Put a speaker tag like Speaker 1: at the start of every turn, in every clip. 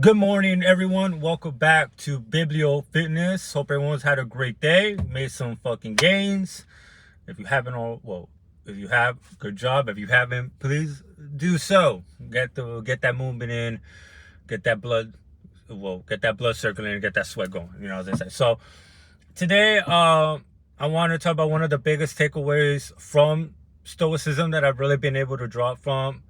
Speaker 1: Good morning, everyone. Welcome back to Biblio Fitness. Hope everyone's had a great day. Made some fucking gains. If you haven't, if you have, good job. If you haven't, please do so. Get that movement in. Get that blood. Get that blood circulating. Get that sweat going. You know, as they say. So today, I want to talk about one of the biggest takeaways from stoicism that I've really been able to draw from.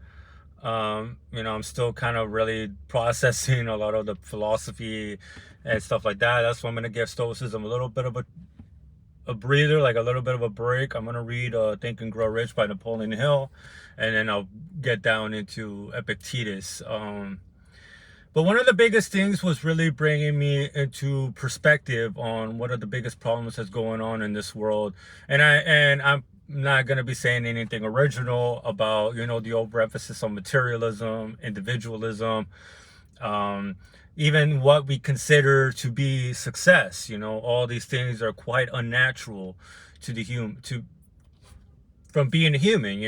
Speaker 1: I'm still kind of really processing a lot of the philosophy and stuff like that. That's why I'm going to give stoicism a little bit of a breather, like a little bit of a break. I'm going to read Think and Grow Rich by Napoleon Hill, and then I'll get down into Epictetus. But one of the biggest things was really bringing me into perspective on what are the biggest problems that's going on in this world. I'm not going to be saying anything original about, the overemphasis on materialism, individualism, even what we consider to be success. All these things are quite unnatural to the from being a human.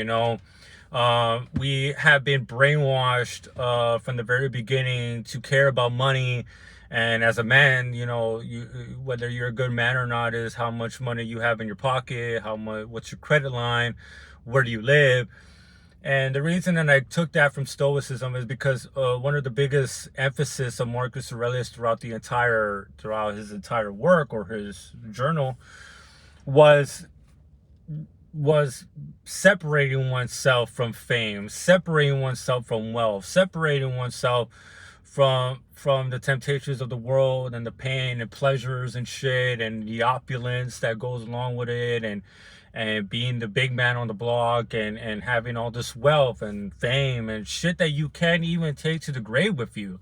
Speaker 1: We have been brainwashed from the very beginning to care about money. And as a man, whether you're a good man or not is how much money you have in your pocket, what's your credit line, where do you live. And the reason that I took that from Stoicism is because one of the biggest emphasis of Marcus Aurelius throughout his entire work or his journal was separating oneself from fame, separating oneself from wealth, separating oneself from the temptations of the world and the pain and pleasures and shit and the opulence that goes along with it, and being the big man on the block and having all this wealth and fame and shit that you can't even take to the grave with you.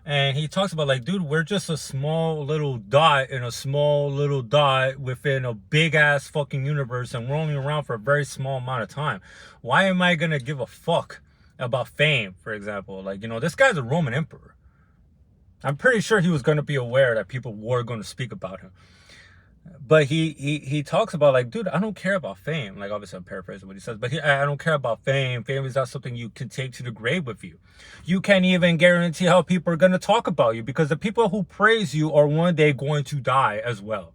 Speaker 1: And he talks about, like, dude, we're just a small little dot in a small little dot within a big ass fucking universe, and we're only around for a very small amount of time. Why am I gonna give a fuck about fame, for example? Like, this guy's a Roman emperor. I'm pretty sure he was gonna be aware that people were gonna speak about him. But he talks about, like, dude, I don't care about fame. Like, obviously I'm paraphrasing what he says, but I don't care about fame. Fame is not something you can take to the grave with you. You can't even guarantee how people are going to talk about you, because the people who praise you are one day going to die as well.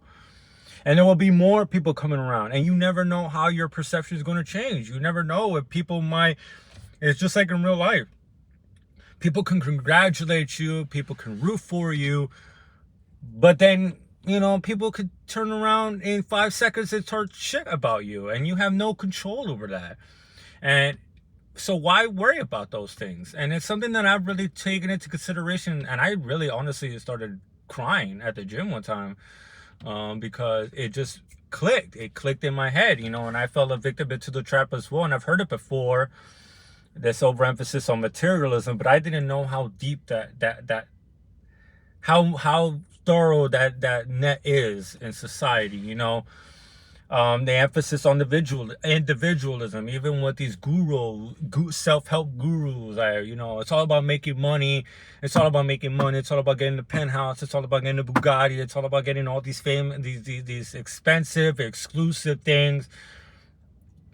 Speaker 1: And there will be more people coming around, and you never know how your perception is going to change. You never know if people it's just like in real life. People can congratulate you, people can root for you, but then people could turn around in 5 seconds and talk shit about you, and you have no control over that. And so why worry about those things? And it's something that I've really taken into consideration, and I really honestly started crying at the gym one time, because it just clicked. It clicked in my head, and I fell a victim into the trap as well. And I've heard it before, this overemphasis on materialism, but I didn't know how deep how thorough that net is in society. The emphasis on individualism, even with these self-help gurus. It's all about making money. It's all about making money. It's all about getting the penthouse. It's all about getting the Bugatti. It's all about getting all these these expensive, exclusive things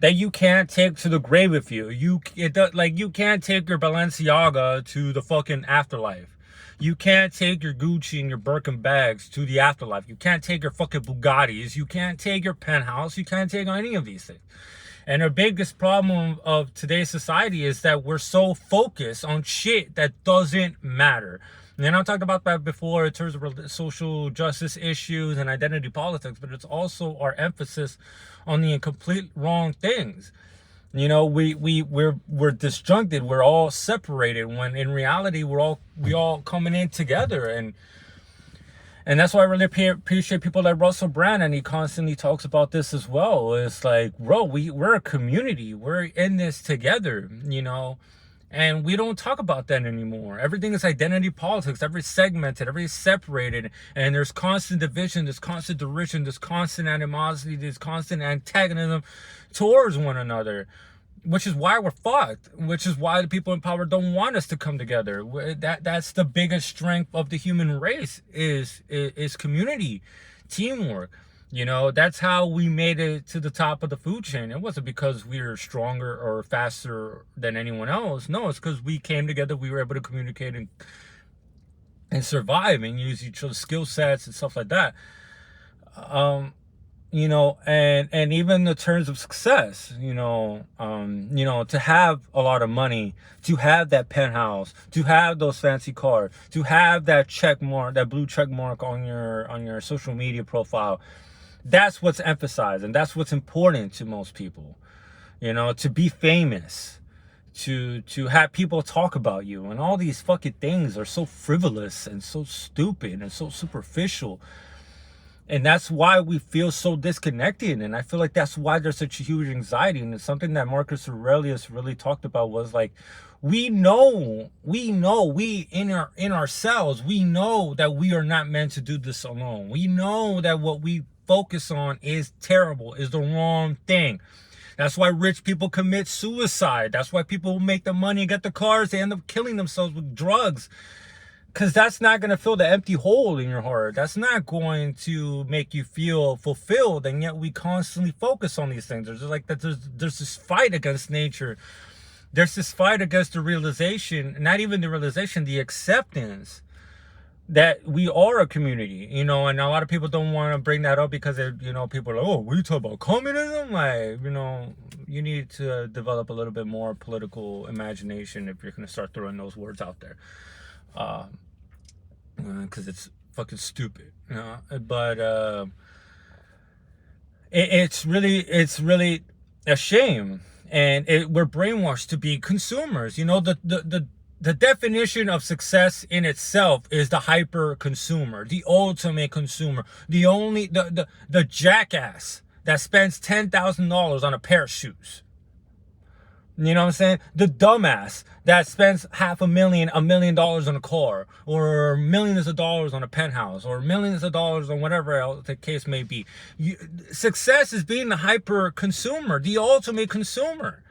Speaker 1: that you can't take to the grave with you. You can't take your Balenciaga to the fucking afterlife. You can't take your Gucci and your Birkin bags to the afterlife. You can't take your fucking Bugattis. You can't take your penthouse. You can't take any of these things. And the biggest problem of today's society is that we're so focused on shit that doesn't matter. And I talked about that before in terms of social justice issues and identity politics, but it's also our emphasis on the complete wrong things. We're disjuncted. We're all separated, when in reality we all coming in together. And that's why I really appreciate people like Russell Brand, and he constantly talks about this as well. It's like, bro, we're a community. We're in this together, and we don't talk about that anymore. Everything is identity politics. Everything's segmented, everything's separated, and there's constant division, there's constant derision, there's constant animosity, there's constant antagonism towards one another, which is why we're fucked, which is why the people in power don't want us to come together. That's the biggest strength of the human race is community, teamwork. That's how we made it to the top of the food chain. It wasn't because we were stronger or faster than anyone else. No, it's because we came together. We were able to communicate and survive and use each other's skill sets and stuff like that. And even the terms of success, to have a lot of money, to have that penthouse, to have those fancy cars, to have that check mark, that blue check mark on your social media profile. That's what's emphasized, and that's what's important to most people. To be famous, to have people talk about you, and all these fucking things are so frivolous and so stupid and so superficial. And that's why we feel so disconnected. And I feel like that's why there's such a huge anxiety. And it's something that Marcus Aurelius really talked about, was like, we know in ourselves, we know that we are not meant to do this alone. We know that what we focus on is terrible, is the wrong thing. That's why rich people commit suicide. That's why people who make the money and get the cars, they end up killing themselves with drugs. Because that's not going to fill the empty hole in your heart. That's not going to make you feel fulfilled. And yet we constantly focus on these things. There's like that. There's this fight against nature. There's this fight against the realization, not even the realization, the acceptance that we are a community, and a lot of people don't want to bring that up because people are like, oh, what are you talking about, communism? Like, you need to develop a little bit more political imagination if you're going to start throwing those words out there. Because it's fucking stupid, but it's really a shame, and we're brainwashed to be consumers. The definition of success in itself is the hyper consumer, the ultimate consumer, the jackass that spends $10,000 on a pair of shoes. You know what I'm saying? The dumbass that spends $500,000, $1 million on a car, or millions of dollars on a penthouse, or millions of dollars on whatever else the case may be. Success is being the hyper consumer, the ultimate consumer.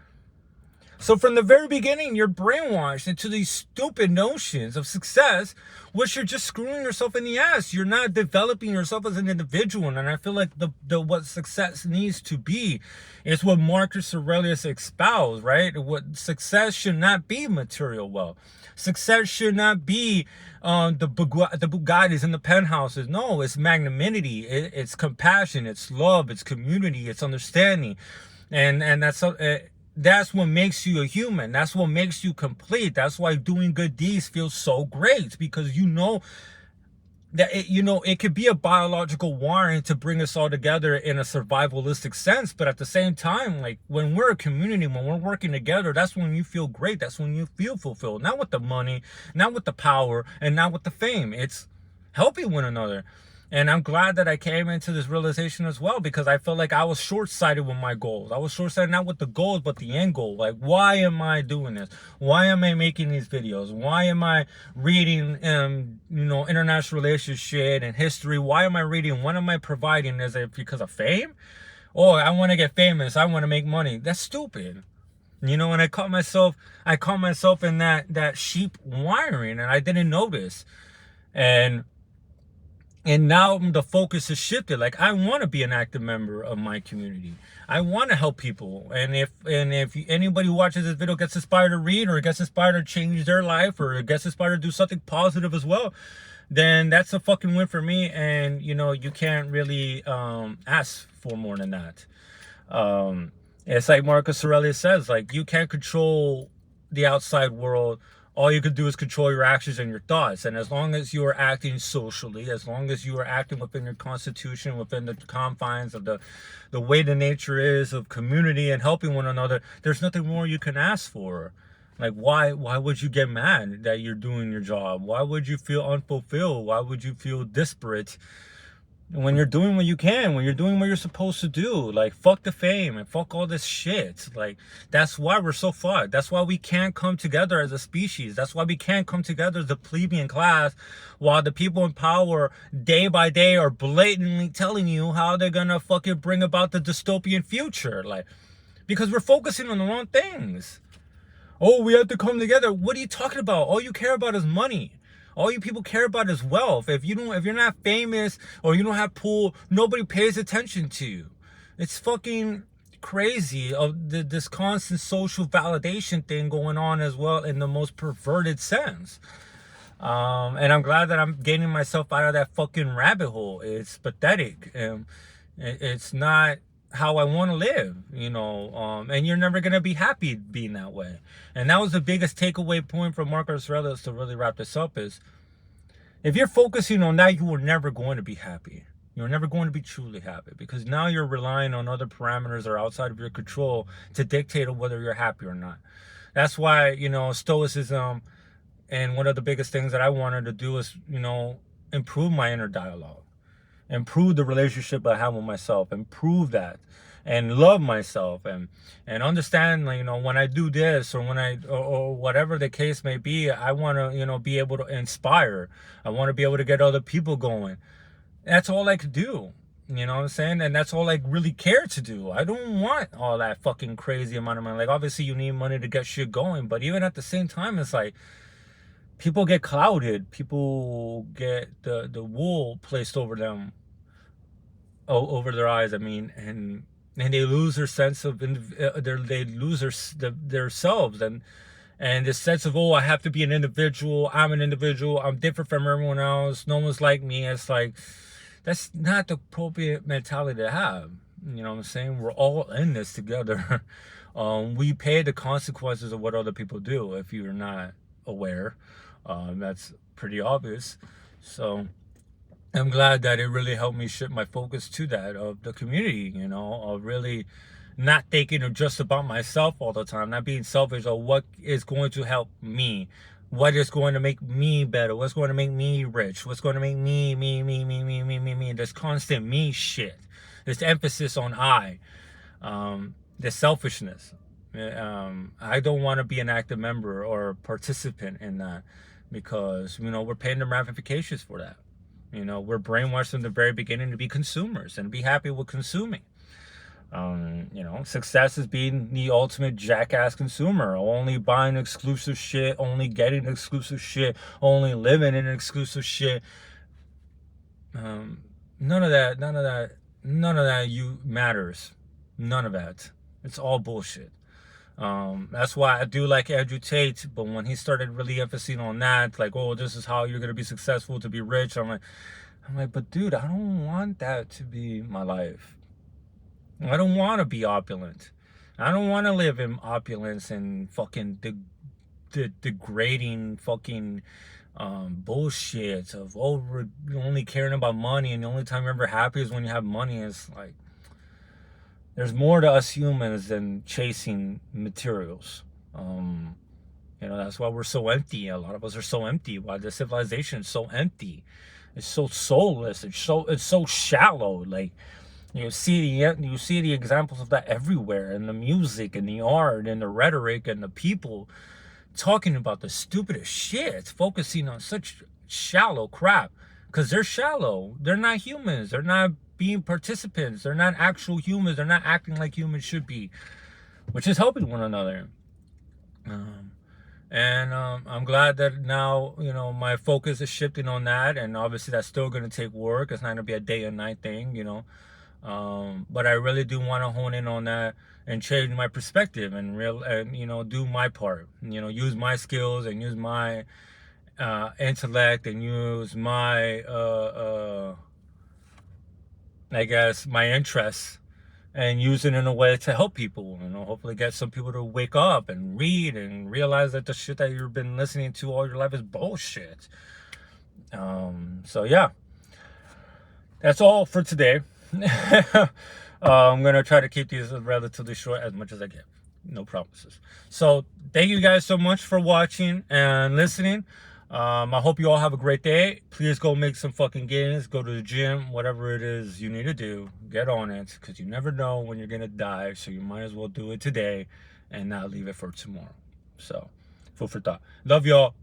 Speaker 1: So from the very beginning, you're brainwashed into these stupid notions of success, which you're just screwing yourself in the ass. You're not developing yourself as an individual. And I feel like what success needs to be is what Marcus Aurelius espoused, right? What success should not be material wealth. Success should not be the Bugattis and the penthouses. No, it's magnanimity, it's compassion, it's love, it's community, it's understanding. And that's what makes you a human. That's what makes you complete. That's why doing good deeds feels so great, because that it could be a biological wiring to bring us all together in a survivalistic sense. But at the same time, like, when we're a community, when we're working together, that's when you feel great. That's when you feel fulfilled. Not with the money, not with the power, and not with the fame. It's helping one another. And I'm glad that I came into this realization as well, because I felt like I was short-sighted with my goals. I was short-sighted not with the goals, but the end goal. Like, why am I doing this? Why am I making these videos? Why am I reading, international relations shit and history? Why am I reading? What am I providing? Is it because of fame? Oh, I want to get famous. I want to make money. That's stupid. And I caught myself in that sheep wiring, and I didn't notice. And now the focus is shifted. Like, I want to be an active member of my community. I want to help people. And if anybody who watches this video gets inspired to read, or gets inspired to change their life, or gets inspired to do something positive as well, then that's a fucking win for me. And, you can't really ask for more than that. It's like Marcus Aurelius says, like, you can't control the outside world. All you can do is control your actions and your thoughts. And as long as you are acting socially, as long as you are acting within your constitution, within the confines of the way the nature is of community and helping one another, there's nothing more you can ask for. Like, why would you get mad that you're doing your job? Why would you feel unfulfilled? Why would you feel disparate when you're doing what you can, when you're doing what you're supposed to do? Like, fuck the fame and fuck all this shit. Like, that's why we're so fucked. That's why we can't come together as a species. That's why we can't come together as the plebeian class, while the people in power day by day are blatantly telling you how they're gonna fucking bring about the dystopian future. Like, because we're focusing on the wrong things. Oh, we have to come together. What are you talking about? All you care about is money. All you people care about is wealth. If you're not famous or you don't have pool, nobody pays attention to you. It's fucking crazy of this constant social validation thing going on as well in the most perverted sense. And I'm glad that I'm getting myself out of that fucking rabbit hole. It's pathetic. It's not how I want to live, and you're never going to be happy being that way. And that was the biggest takeaway point from Marcus Aurelius to really wrap this up is, if you're focusing on that, you are never going to be happy. You're never going to be truly happy, because now you're relying on other parameters that are outside of your control to dictate whether you're happy or not. That's why, stoicism, and one of the biggest things that I wanted to do is, improve my inner dialogue, improve the relationship I have with myself, improve that, and love myself, and understand, when I do this, or when or whatever the case may be, I want to, be able to inspire. I want to be able to get other people going. That's all I could do. You know what I'm saying? And that's all I really care to do. I don't want all that fucking crazy amount of money. Like, obviously you need money to get shit going, but even at the same time, it's like, people get clouded. People get the wool placed over them, over their eyes. I mean, and they lose their sense of they lose their selves, and this sense of, oh, I have to be an individual. I'm an individual. I'm different from everyone else. No one's like me. It's like, that's not the appropriate mentality to have. You know what I'm saying? We're all in this together. We pay the consequences of what other people do if you're not aware. That's pretty obvious. So I'm glad that it really helped me shift my focus to that, of the community, of really not thinking just about myself all the time, not being selfish, or what is going to help me, what is going to make me better, what's going to make me rich, what's going to make me, this constant me shit, this emphasis on this selfishness. I don't want to be an active member or participant in that, because, we're paying the ramifications for that. We're brainwashed from the very beginning to be consumers and be happy with consuming. Success is being the ultimate jackass consumer, only buying exclusive shit, only getting exclusive shit, only living in exclusive shit. None of that you matters. None of that. It's all bullshit. That's why I do like Andrew Tate, but when he started really emphasizing on that, like, oh, this is how you're gonna be successful, to be rich, I'm like, but dude, I don't want that to be my life. I don't want to be opulent. I don't want to live in opulence and fucking degrading fucking bullshit of only caring about money, and the only time you're ever happy is when you have money. It's like, there's more to us humans than chasing materials. That's why we're so empty. A lot of us are so empty. Why the civilization is so empty. It's so soulless. It's so shallow. Like, you see the examples of that everywhere, in the music and the art and the rhetoric and the people talking about the stupidest shit, focusing on such shallow crap, because they're shallow. They're not humans. They're not being participants. They're not actual humans. They're not acting like humans should be, which is helping one another. I'm glad that now, my focus is shifting on that, and obviously that's still going to take work. It's not going to be a day and night thing, but I really do want to hone in on that and change my perspective, and do my part, use my skills and use my intellect, and use my I guess my interests, and use it in a way to help people, hopefully get some people to wake up and read and realize that the shit that you've been listening to all your life is bullshit. So yeah, that's all for today. I'm gonna try to keep these relatively short as much as I can. No promises. So thank you guys so much for watching and listening. I hope you all have a great day. Please go make some fucking gains. Go to the gym. Whatever it is you need to do, get on it, because you never know when you're gonna die. So you might as well do it today and not leave it for tomorrow. So, food for thought. Love y'all.